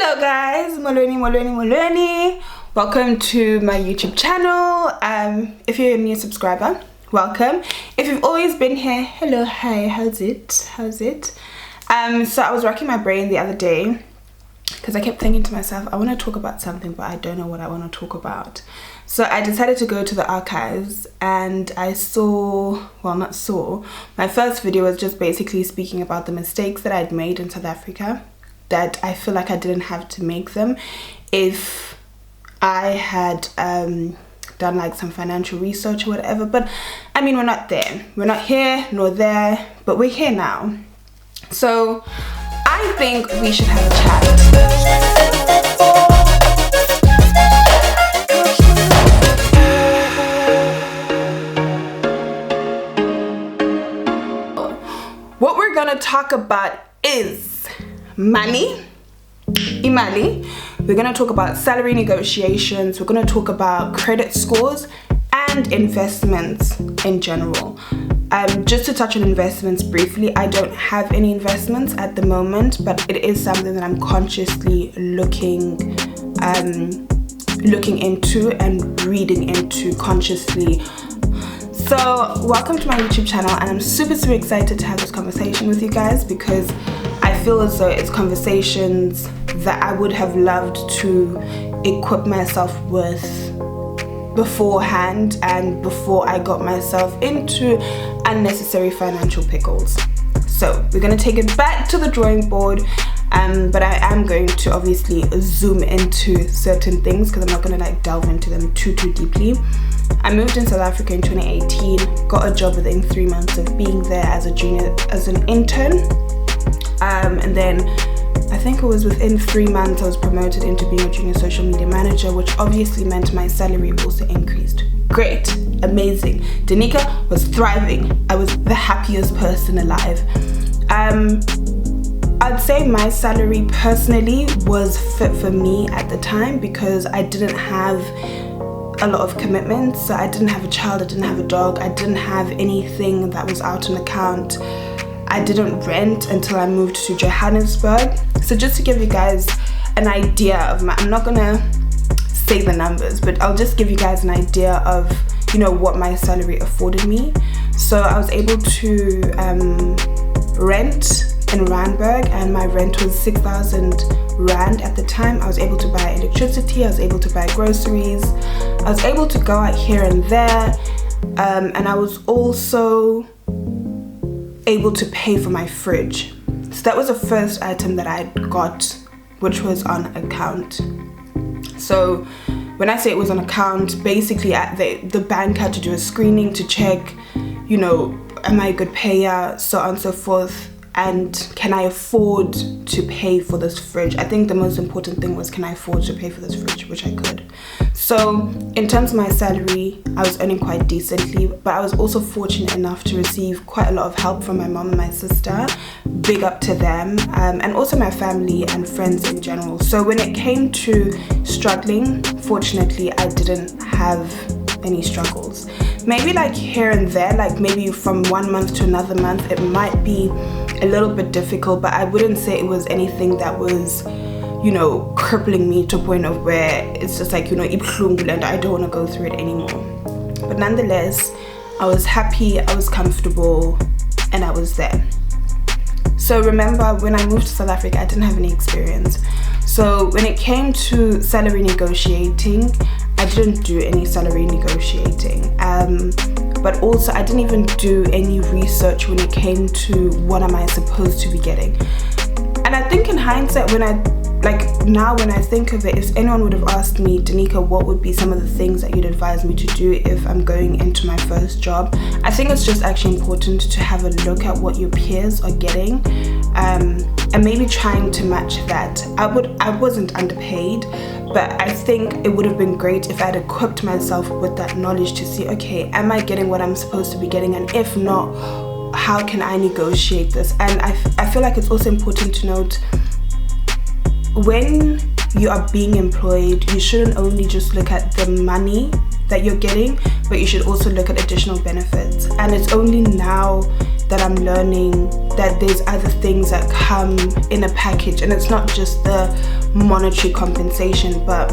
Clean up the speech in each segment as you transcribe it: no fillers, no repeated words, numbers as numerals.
Hello guys, Molweni. Welcome to my YouTube channel. If you're a new subscriber, welcome. If you've always been here, hello, hi, how's it? So I was racking my brain the other day because I kept thinking to myself, I want to talk about something, but I don't know what I want to talk about. So I decided to go to the archives and I my first video was just basically speaking about the mistakes that I'd made in South Africa, that I feel like I didn't have to make them if I had done like some financial research or whatever. But I mean, we're not there. We're not here nor there, but we're here now. So I think we should have a chat. What we're gonna talk about is money, imali. We're gonna talk about salary negotiations. We're gonna talk about credit scores and investments in general. Just to touch on investments briefly, I don't have any investments at the moment, but it is something that I'm consciously looking into and reading into consciously. So welcome to my YouTube channel, and I'm super excited to have this conversation with you guys because I feel as though it's conversations that I would have loved to equip myself with beforehand and before I got myself into unnecessary financial pickles. So we're going to take it back to the drawing board, but I am going to obviously zoom into certain things because I'm not going to like delve into them too deeply. I moved in South Africa in 2018, got a job within 3 months of being there as an intern, and then I think it was within 3 months I was promoted into being a junior social media manager, which obviously meant my salary also increased. Great, amazing. Danica was thriving. I was the happiest person alive. I'd say my salary personally was fit for me at the time because I didn't have a lot of commitments. So I didn't have a child, I didn't have a dog, I didn't have anything that was out on account. I didn't rent until I moved to Johannesburg. So just to give you guys an idea of I'm not gonna say the numbers, but I'll just give you guys an idea of, you know, what my salary afforded me. So I was able to rent in Randburg, and my rent was 6,000 Rand at the time. I was able to buy electricity, I was able to buy groceries, I was able to go out here and there, and I was also able to pay for my fridge. So that was the first item that I got, which was on account. So when I say it was on account, basically the bank had to do a screening to check, you know, am I a good payer, so on and so forth, and can I afford to pay for this fridge? I think the most important thing was, can I afford to pay for this fridge, which I could. So in terms of my salary, I was earning quite decently, but I was also fortunate enough to receive quite a lot of help from my mom and my sister. Big up to them, and also my family and friends in general. So when it came to struggling, fortunately, I didn't have any struggles. Maybe like here and there, like maybe from 1 month to another month, it might be a little bit difficult, but I wouldn't say it was anything that was, you know, crippling me to a point of where it's just like, you know, and I don't want to go through it anymore. But nonetheless, I was happy, I was comfortable, and I was there. So remember, when I moved to South Africa, I didn't have any experience. So when it came to salary negotiating, I didn't do any salary negotiating. But also I didn't even do any research when it came to what am I supposed to be getting. And I think in hindsight, when I think of it, if anyone would have asked me, Danica, what would be some of the things that you'd advise me to do if I'm going into my first job, I think it's just actually important to have a look at what your peers are getting, and maybe trying to match that. I wasn't underpaid, but I think it would have been great if I had equipped myself with that knowledge to see, okay, am I getting what I'm supposed to be getting, and if not, how can I negotiate this? And I feel like it's also important to note, when you are being employed, you shouldn't only just look at the money that you're getting, but you should also look at additional benefits. And it's only now that I'm learning that there's other things that come in a package, and it's not just the monetary compensation, but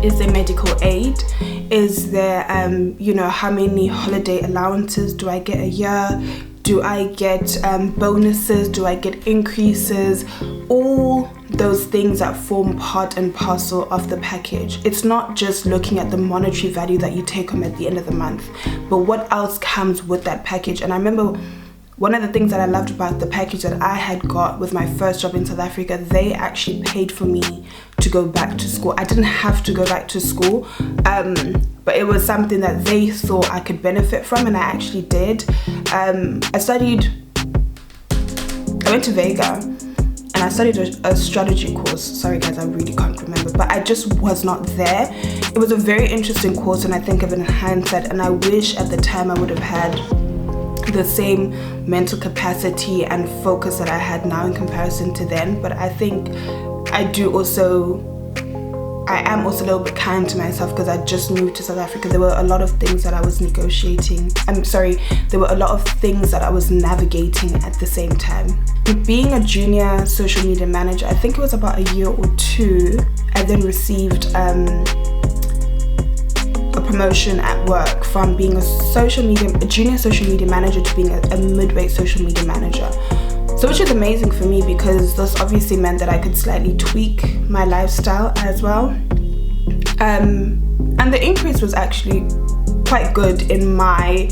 is there medical aid? Is there, how many holiday allowances do I get a year? Do I get bonuses? Do I get increases? All those things that form part and parcel of the package. It's not just looking at the monetary value that you take home at the end of the month, but what else comes with that package. And I remember one of the things that I loved about the package that I had got with my first job in South Africa, they actually paid for me to go back to school. I didn't have to go back to school, but it was something that they thought I could benefit from, and I actually did. I went to Vega, and I studied a strategy course. Sorry guys, I really can't remember, but I just was not there. It was a very interesting course, and I think of it in hindsight, and I wish at the time I would have had the same mental capacity and focus that I had now in comparison to then. But I think I am also a little bit kind to myself because I just moved to South Africa. There were a lot of things that I was there were a lot of things that I was navigating at the same time. Being a junior social media manager, I think it was about a year or two, I then received a promotion at work from being a junior social media manager to being a midweight social media manager. So which is amazing for me because this obviously meant that I could slightly tweak my lifestyle as well. And the increase was actually quite good in my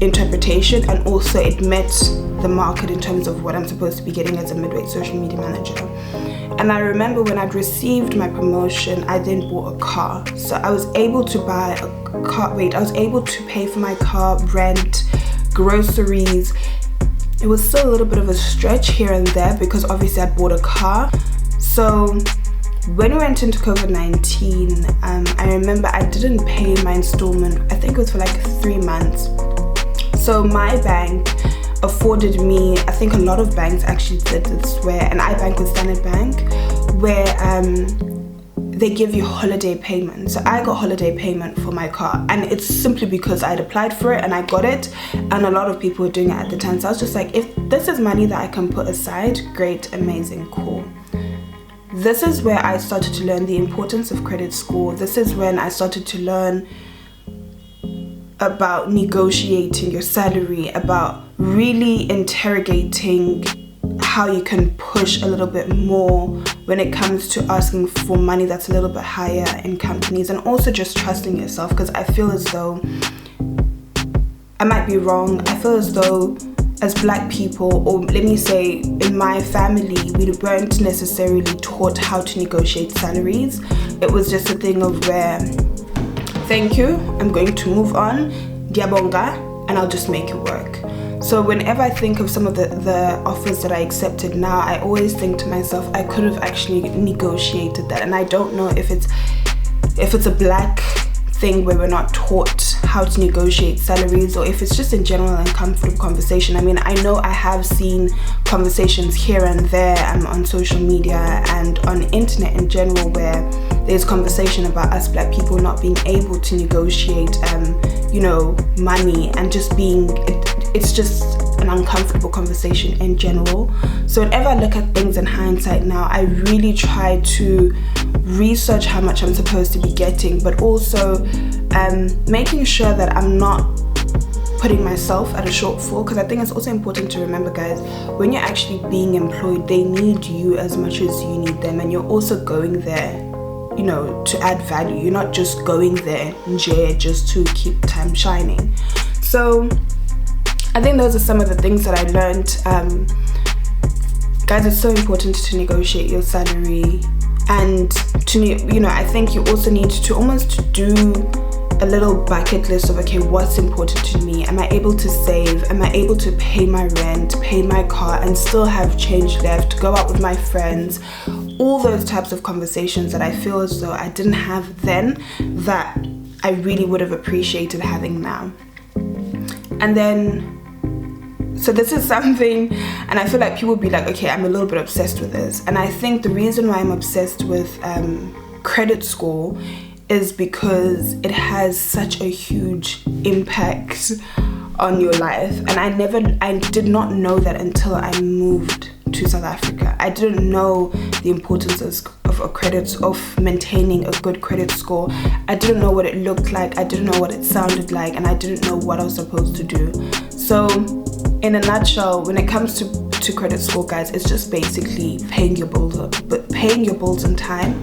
interpretation, and also it met the market in terms of what I'm supposed to be getting as a midweight social media manager. And I remember when I'd received my promotion, I then bought a car. So I was able to buy a car. I was able to pay for my car, rent, groceries. It was still a little bit of a stretch here and there because obviously I'd bought a car. So when we went into COVID-19, I remember I didn't pay my installment. I think it was for like 3 months. So my bank afforded me, I think a lot of banks actually did this, and I bank with Standard Bank, where they give you holiday payment. So I got holiday payment for my car, and it's simply because I'd applied for it and I got it, and a lot of people were doing it at the time. So I was just like, if this is money that I can put aside, great, amazing, cool. This is where I started to learn the importance of credit score. This is when I started to learn about negotiating your salary, about really interrogating how you can push a little bit more when it comes to asking for money that's a little bit higher in companies, and also just trusting yourself, because I feel as though, I might be wrong, I feel as though as Black people, or let me say in my family, we weren't necessarily taught how to negotiate salaries. It was just a thing of where, thank you, I'm going to move on, diabonga, and I'll just make it work. So whenever I think of some of the offers that I accepted now, I always think to myself, I could have actually negotiated that. And I don't know if it's a Black thing where we're not taught how to negotiate salaries, or if it's just in general uncomfortable conversation. I mean, I know I have seen conversations here and there on social media and on internet in general where there's conversation about us Black people not being able to negotiate money, and just being it's just an uncomfortable conversation in general. So whenever I look at things in hindsight now, I really try to research how much I'm supposed to be getting, but also making sure that I'm not putting myself at a shortfall, because I think it's also important to remember, guys, when you're actually being employed, they need you as much as you need them, and you're also going there to add value. You're not just going there just to keep time shining. So I think those are some of the things that I learned. Guys, it's so important to negotiate your salary, and I think you also need to almost do a little bucket list of, okay, what's important to me? Am I able to save? Am I able to pay my rent, pay my car, and still have change left, go out with my friends? All those types of conversations that I feel as though I didn't have then, that I really would have appreciated having now. And then, so this is something, and I feel like people will be like, okay, I'm a little bit obsessed with this. And I think the reason why I'm obsessed with credit score is because it has such a huge impact on your life. And I did not know that until I moved to South Africa. I didn't know the importance of maintaining a good credit score. I didn't know what it looked like. I didn't know what it sounded like, and I didn't know what I was supposed to do. So in a nutshell, when it comes to credit score, guys, it's just basically paying your bills on time.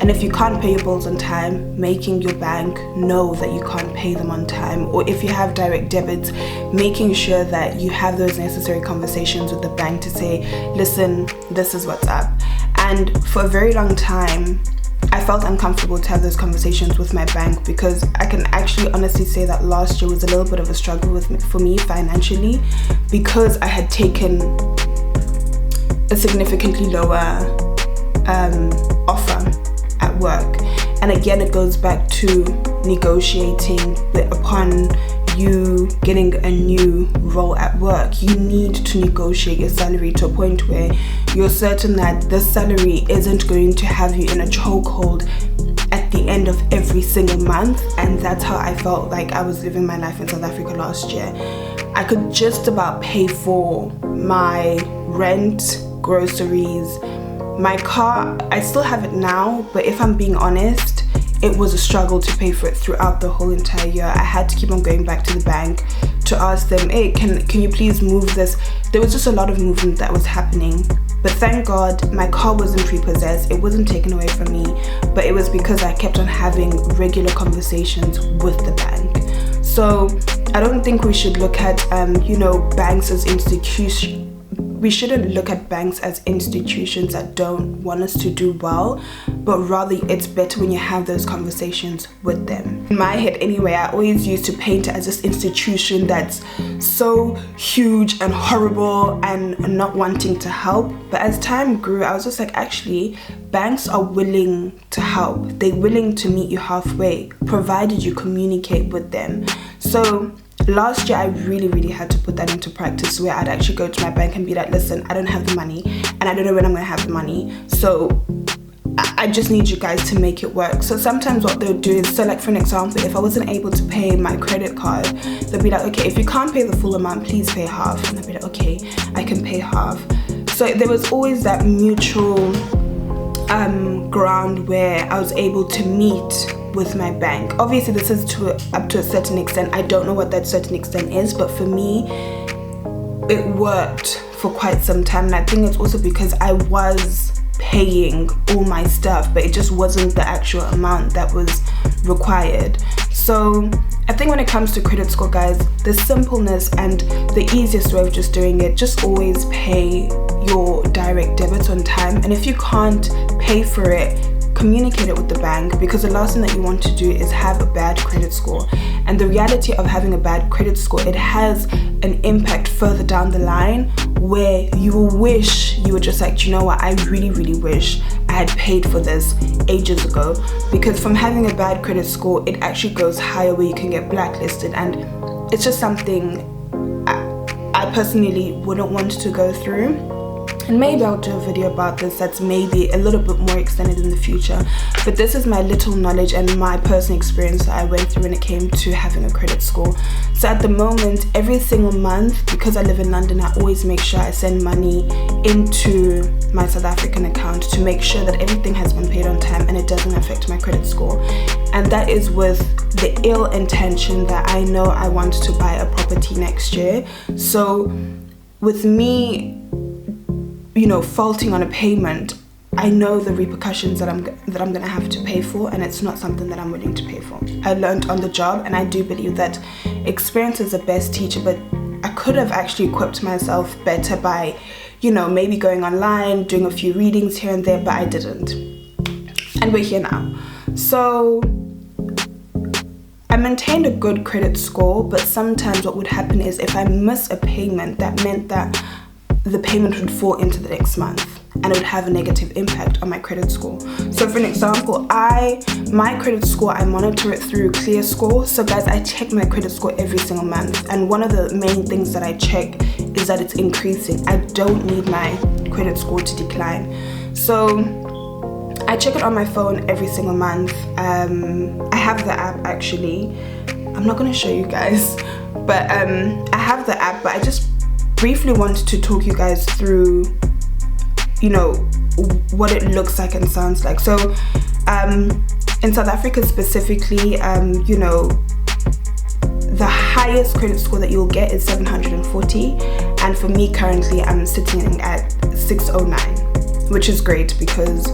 And if you can't pay your bills on time, making your bank know that you can't pay them on time. Or if you have direct debits, making sure that you have those necessary conversations with the bank to say, listen, this is what's up. And for a very long time, I felt uncomfortable to have those conversations with my bank, because I can actually honestly say that last year was a little bit of a struggle for me financially, because I had taken a significantly lower offer at work. And again, it goes back to negotiating, but upon you getting a new role at work, you need to negotiate your salary to a point where you're certain that this salary isn't going to have you in a chokehold at the end of every single month. And that's how I felt like I was living my life in South Africa last year. I could just about pay for my rent, groceries, my car. I still have it now, but if I'm being honest, it was a struggle to pay for it throughout the whole entire year. I had to keep on going back to the bank to ask them, hey, can you please move this? There was just a lot of movement that was happening. But thank God my car wasn't repossessed. It wasn't taken away from me, but it was because I kept on having regular conversations with the bank. So I don't think we should look at, banks as institutions. We shouldn't look at banks as institutions that don't want us to do well, but rather it's better when you have those conversations with them. In my head anyway, I always used to paint it as this institution that's so huge and horrible and not wanting to help. But as time grew, I was just like, actually, banks are willing to help. They're willing to meet you halfway, provided you communicate with them. So last year, I really had to put that into practice, where I'd actually go to my bank and be like, listen, I don't have the money and I don't know when I'm going to have the money. So I just need you guys to make it work. So sometimes what they'll do is, so like for an example, if I wasn't able to pay my credit card, they'll be like, okay, if you can't pay the full amount, please pay half. And I'll be like, okay, I can pay half. So there was always that mutual ground where I was able to meet with my bank. Obviously this is up to a certain extent. I don't know what that certain extent is, but for me it worked for quite some time. And I think it's also because I was paying all my stuff, but it just wasn't the actual amount that was required. So I think when it comes to credit score, guys, the simpleness and the easiest way of just doing it, just always pay your direct debits on time. And if you can't pay for it, communicate it with the bank, because the last thing that you want to do is have a bad credit score. And the reality of having a bad credit score, it has an impact further down the line, where you will wish you were just like, you know what, I really wish I had paid for this ages ago. Because from having a bad credit score, it actually goes higher, where you can get blacklisted, and it's just something I personally wouldn't want to go through. And maybe I'll do a video about this that's maybe a little bit more extended in the future. But this is my little knowledge and my personal experience that I went through when it came to having a credit score. So at the moment, every single month, because I live in London, I always make sure I send money into my South African account to make sure that everything has been paid on time and it doesn't affect my credit score. And that is with the ill intention that I know I want to buy a property next year. So with me, faulting on a payment, I know the repercussions that I'm gonna have to pay for, and it's not something that I'm willing to pay for. I learned on the job, and I do believe that experience is the best teacher, but I could have actually equipped myself better by, maybe going online, doing a few readings here and there, but I didn't. And we're here now. So I maintained a good credit score, but sometimes what would happen is if I miss a payment, that meant that the payment would fall into the next month, and it would have a negative impact on my credit score. So for an example, my credit score, I monitor it through ClearScore. So guys, I check my credit score every single month, and one of the main things that I check is that it's increasing. I don't need my credit score to decline. So I check it on my phone every single month. I have the app actually. I'm not going to show you guys, But I have the app, but I just briefly wanted to talk you guys through, you know, what it looks like and sounds like. So in South Africa specifically, you know, the highest credit score that you'll get is 740, and for me currently I'm sitting at 609, which is great because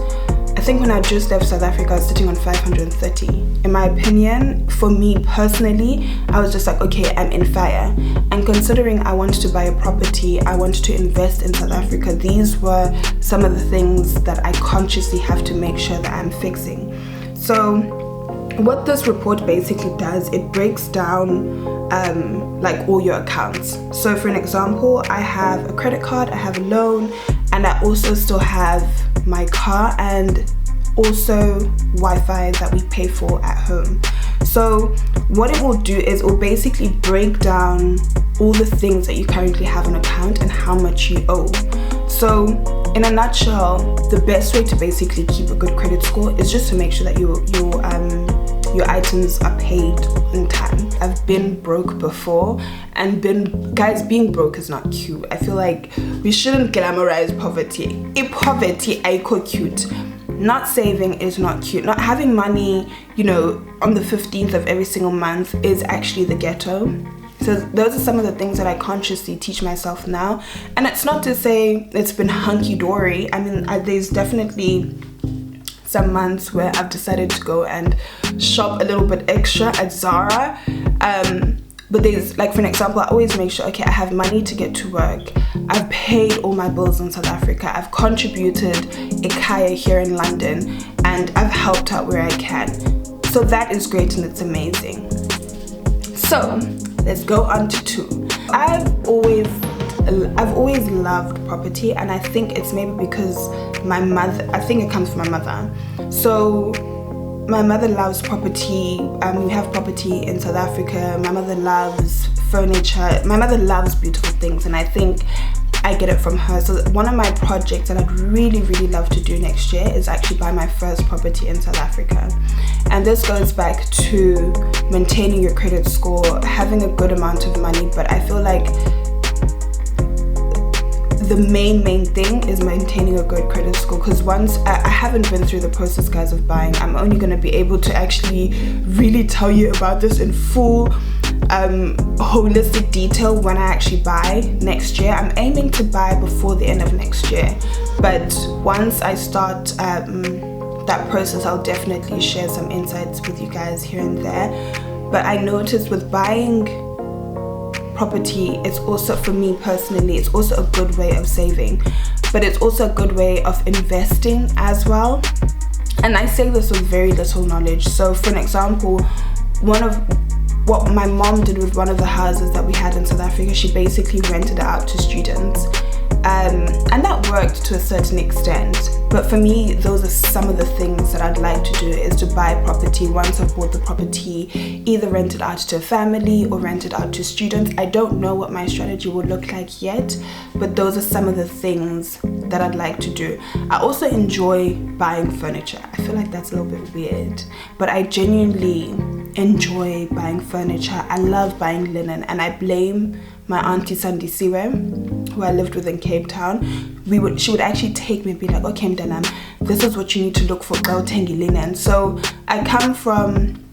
I think when I just left South Africa I was sitting on 530. In my opinion, for me personally, I was just like, okay, I'm in fire. And considering I wanted to buy a property, I wanted to invest in South Africa, these were some of the things that I consciously have to make sure that I'm fixing. So what this report basically does, it breaks down like all your accounts. So for an example, I have a credit card, I have a loan, and I also still have my car and also Wi-Fi that we pay for at home. So what it will do is it will basically break down all the things that you currently have on account and how much you owe. So in a nutshell, the best way to basically keep a good credit score is just to make sure that your items are paid in time. I've been broke before, and being broke is not cute. I feel like we shouldn't glamorize poverty. Poverty ain't cute. Not saving is not cute. Not having money, you know, on the 15th of every single month is actually the ghetto. So those are some of the things that I consciously teach myself now. And it's not to say it's been hunky-dory. I mean, there's definitely some months where I've decided to go and shop a little bit extra at Zara. But there's, like, for an example, I always make sure, okay, I have money to get to work. I've paid all my bills in South Africa. I've contributed ekhaya here in London, and I've helped out where I can. So that is great and it's amazing. So let's go on to 2. I've always loved property, and I think it's maybe because my mother, I think it comes from my mother. So my mother loves property. We have property in South Africa. My mother loves furniture. My mother loves beautiful things, and I think I get it from her. So one of my projects that I'd really love to do next year is actually buy my first property in South Africa. And this goes back to maintaining your credit score, having a good amount of money, but I feel like the main thing is maintaining a good credit score, because once I haven't been through the process, guys, of buying. I'm only going to be able to actually really tell you about this in full holistic detail when I actually buy next year. I'm aiming to buy before the end of next year, but once I start that process, I'll definitely share some insights with you guys here and there. But I noticed with buying property, it's also, for me personally, it's also a good way of saving, but it's also a good way of investing as well. And I say this with very little knowledge. So for an example, one of what my mom did with one of the houses that we had in South Africa, she basically rented it out to students, and that worked to a certain extent. But for me, those are some of the things that I'd like to do, is to buy property. Once I've bought the property, either rent it out to a family or rent it out to students. I don't know what my strategy will look like yet, but those are some of the things that I'd like to do. I also enjoy buying furniture. I feel like that's a little bit weird, but I genuinely enjoy buying furniture. I love buying linen, and I blame my auntie Sandisiwe, who I lived with in Cape Town. She would actually take me and be like, okay, Mdanam, this is what you need to look for, Gautengi linen. So I come from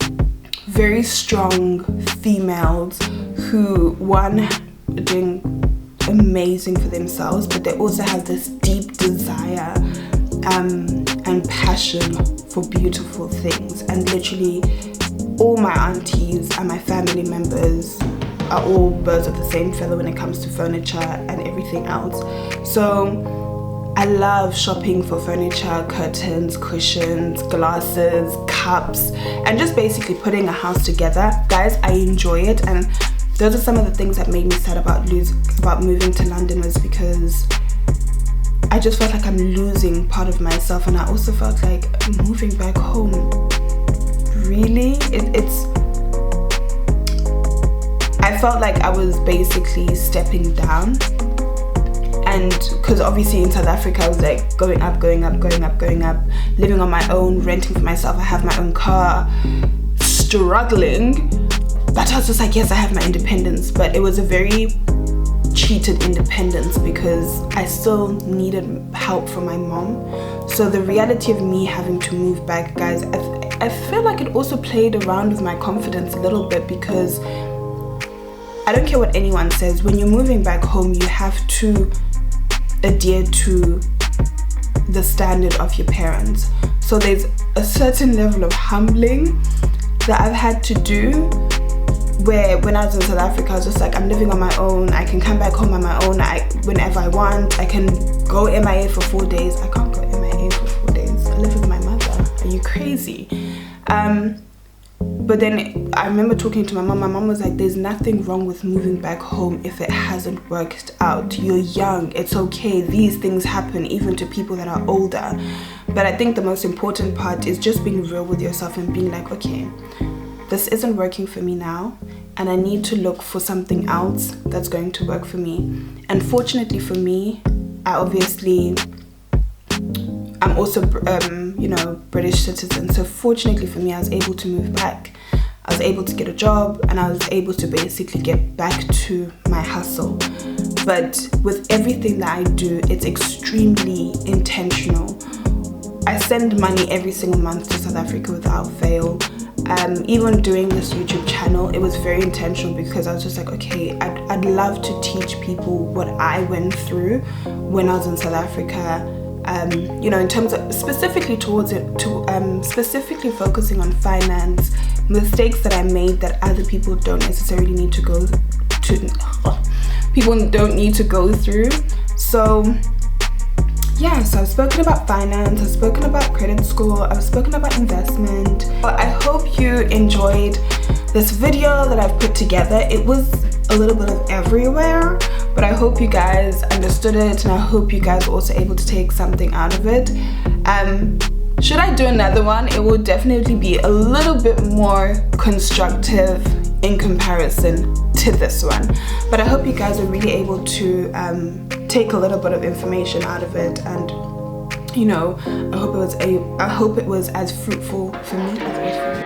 very strong females who, one, are doing amazing for themselves, but they also have this deep desire and passion for beautiful things. And literally all my aunties and my family members are all birds of the same feather when it comes to furniture and everything else. So I love shopping for furniture, curtains, cushions, glasses, cups, and just basically putting a house together. Guys, I enjoy it, and those are some of the things that made me sad about moving to London, was because I just felt like I'm losing part of myself, and I also felt like moving back home, really? I felt like I was basically stepping down. And because obviously in South Africa I was like going up, living on my own, renting for myself. I have my own car, struggling. But I was just like, yes, I have my independence, but it was a very cheated independence because I still needed help from my mom. So the reality of me having to move back, guys, I feel like it also played around with my confidence a little bit, because I don't care what anyone says, when you're moving back home, you have to adhere to the standard of your parents. So there's a certain level of humbling that I've had to do, where when I was in South Africa, I was just like, I'm living on my own, I can come back home on my own whenever I want, I can go MIA for 4 days. I can't go MIA for 4 days, I live with my mother, are you crazy? But then I remember talking to my mom was like, there's nothing wrong with moving back home if it hasn't worked out. You're young, it's okay, these things happen even to people that are older. But I think the most important part is just being real with yourself and being like, okay, this isn't working for me now, and I need to look for something else that's going to work for me. And fortunately for me, I'm also British citizen, so fortunately for me, I was able to move back. I was able to get a job, and I was able to basically get back to my hustle. But with everything that I do, it's extremely intentional. I send money every single month to South Africa without fail. Even doing this YouTube channel, it was very intentional, because I was just like, okay, I'd love to teach people what I went through when I was in South Africa. In terms of specifically specifically focusing on finance, mistakes that I made that other people don't necessarily need to go to. People don't need to go through. So yeah, so I've spoken about finance, I've spoken about credit score, I've spoken about investment. I hope you enjoyed this video that I've put together. It was a little bit of everywhere, but I hope you guys understood it, and I hope you guys were also able to take something out of it. Should I do another one, it will definitely be a little bit more constructive in comparison to this one. But I hope you guys are really able to take a little bit of information out of it, and I hope it was as fruitful for me as it was for you.